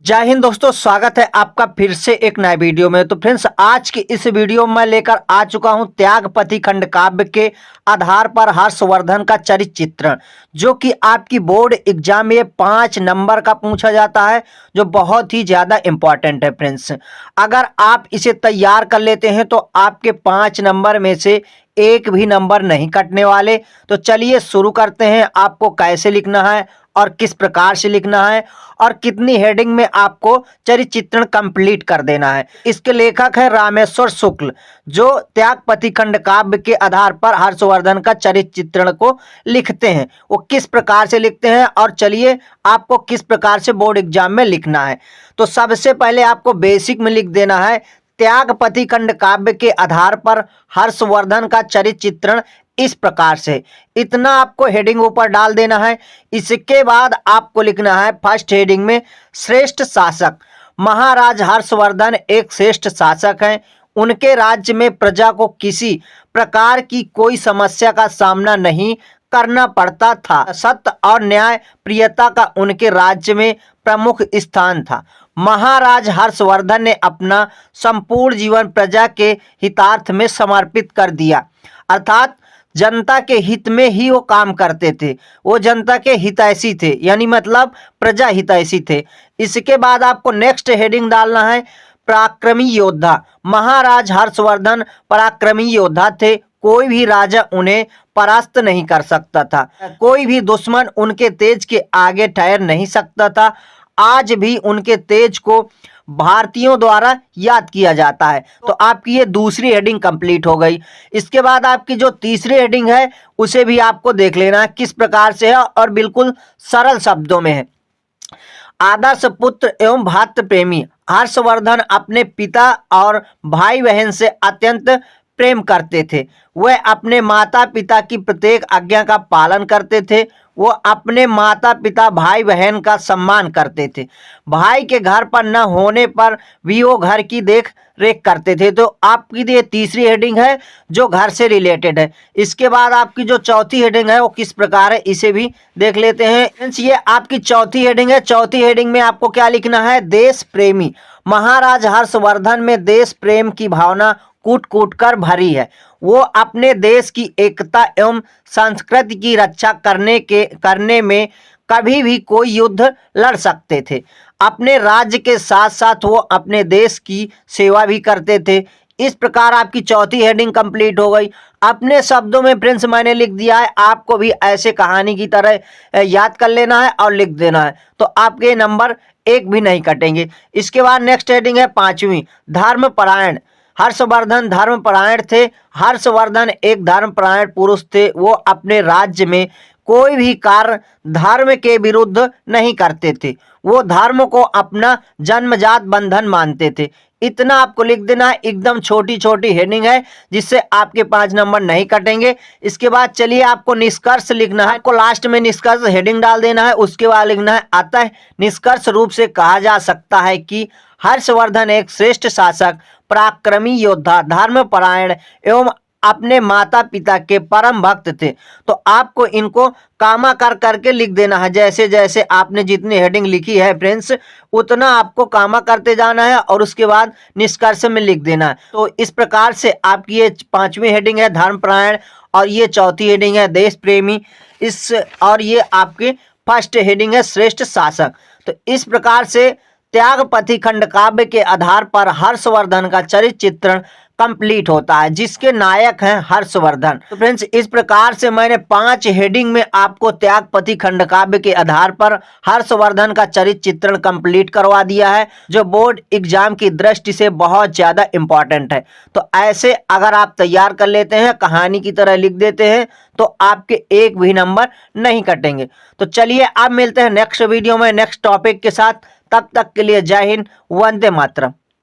जय हिंद दोस्तों, स्वागत है आपका फिर से एक नए वीडियो में। तो फ्रेंड्स, आज की इस वीडियो में लेकर आ चुका हूं त्यागपति खंड काव्य के आधार पर हर्षवर्धन का चरित्र चित्रण, जो कि आपकी बोर्ड एग्जाम में 5 नंबर का पूछा जाता है, जो बहुत ही ज़्यादा इंपॉर्टेंट है। फ्रेंड्स, अगर आप इसे तैयार कर लेते हैं तो आपके 5 नंबर में से एक भी नंबर नहीं कटने वाले। तो चलिए शुरू करते हैं। आपको कैसे लिखना है और किस प्रकार से लिखना है और कितनी हेडिंग में आपको चरित्र चित्रण कंप्लीट कर देना है। इसके लेखक है रामेश्वर शुक्ल, जो त्यागपति खंड काव्य के आधार पर हर्षवर्धन का चरित्र चित्रण को लिखते हैं। वो किस प्रकार से लिखते हैं और चलिए आपको किस प्रकार से बोर्ड एग्जाम में लिखना है। तो सबसे पहले आपको बेसिक में लिख देना है त्यागपति खंड काव्य के आधार पर हर्षवर्धन का चरित्र चित्रण इस प्रकार से। इतना आपको हेडिंग ऊपर डाल देना है। इसके बाद आपको लिखना है फर्स्ट हेडिंग में श्रेष्ठ शासक। महाराज हर्षवर्धन एक श्रेष्ठ शासक हैं। उनके राज्य में प्रजा को किसी प्रकार की कोई समस्या का सामना नहीं करना पड़ता था। सत्य और न्याय प्रियता का उनके राज्य में प्रमुख स्थान था। महाराज हर्षवर्धन ने अपना संपूर्ण जीवन प्रजा के हितार्थ में समर्पित कर दिया, अर्थात जनता के हित में ही वो काम करते थे। वो जनता के हितैषी थे, यानी मतलब प्रजा हितैषी थे। इसके बाद आपको नेक्स्ट हेडिंग डालना है पराक्रमी योद्धा। महाराज हर्षवर्धन पराक्रमी योद्धा थे। कोई भी राजा उन्हें परास्त नहीं कर सकता था। कोई भी दुश्मन उनके तेज के आगे ठहर नहीं सकता था। आज भी उनके तेज को भारतीयों द्वारा याद किया जाता है। तो आपकी ये दूसरी हेडिंग कंप्लीट हो गई। इसके बाद आपकी जो तीसरी हेडिंग है उसे भी आपको देख लेना है किस प्रकार से है, और बिल्कुल सरल शब्दों में है। आदर्श पुत्र एवं भ्रातृ प्रेमी हर्षवर्धन अपने पिता और भाई बहन से अत्यंत प्रेम करते थे। वह अपने माता पिता की प्रत्येक आज्ञा का पालन करते थे। वो अपने माता पिता भाई बहन का सम्मान करते थे। भाई के घर पर न होने पर भी वो घर की देख रेख करते थे। तो आपकी ये तीसरी हेडिंग है जो घर से रिलेटेड है। इसके बाद आपकी जो चौथी हेडिंग है वो किस प्रकार है, इसे भी देख लेते हैं। फ्रेंड्स, ये आपकी चौथी हेडिंग है। चौथी हेडिंग में आपको क्या लिखना है? देश प्रेमी। महाराज हर्षवर्धन में देश प्रेम की भावना कूट कूट कर भरी है। वो अपने देश की एकता एवं संस्कृति की रक्षा करने में कभी भी कोई युद्ध लड़ सकते थे। अपने राज्य के साथ साथ वो अपने देश की सेवा भी करते थे। इस प्रकार आपकी चौथी हेडिंग कंप्लीट हो गई। अपने शब्दों में फ्रेंड्स मैंने लिख दिया है, आपको भी ऐसे कहानी की तरह याद कर लेना है और लिख देना है। तो आपके नंबर एक भी नहीं कटेंगे। इसके बाद नेक्स्ट हेडिंग है पांचवी, धर्मपरायण। हर्षवर्धन धर्मपरायण थे। हर्षवर्धन एक धर्मपरायण पुरुष थे। वो अपने राज्य में कोई भी कार्य धर्म के विरुद्ध नहीं करते थे। वो धर्म को अपना जन्मजात बंधन मानते थे। इतना आपको लिख देना है। एकदम छोटी छोटी हेडिंग है जिससे आपके 5 नंबर नहीं कटेंगे। इसके बाद चलिए आपको निष्कर्ष लिखना है। आपको लास्ट में निष्कर्ष हेडिंग डाल देना है। उसके बाद लिखना है अतः निष्कर्ष रूप से कहा जा सकता है कि हर्षवर्धन एक श्रेष्ठ शासक, पराक्रमी योद्धा, धर्मपरायण एवं अपने माता पिता के परम भक्त थे। तो आपको इनको कामा कर करके लिख देना है। जैसे जैसे आपने जितनी हेडिंग लिखी है फ्रेंड्स, उतना आपको कामा करते जाना है और उसके बाद निष्कर्ष में लिख देना है। तो इस प्रकार से आपकी ये पांचवी हेडिंग है धर्मपरायण, और ये चौथी हेडिंग है देश प्रेमी, और ये आपकी फर्स्ट हेडिंग है श्रेष्ठ शासक। तो इस प्रकार से त्यागपति खंड काव्य के आधार पर हर्षवर्धन का चरित्र चित्रण कंप्लीट होता है, जिसके नायक हैं हर्षवर्धन। तो फ्रेंड्स, इस प्रकार से मैंने 5 हेडिंग में आपको त्यागपति खंड काव्य के आधार पर हर्षवर्धन का चरित्र चित्रण कंप्लीट करवा दिया है, जो बोर्ड एग्जाम की दृष्टि से बहुत ज्यादा इंपॉर्टेंट है। तो ऐसे अगर आप तैयार कर लेते हैं, कहानी की तरह लिख देते हैं, तो आपके एक भी नंबर नहीं कटेंगे। तो चलिए अब मिलते हैं नेक्स्ट वीडियो में नेक्स्ट टॉपिक के साथ। तब तक के लिए जय हिंद, वंदे मातरम।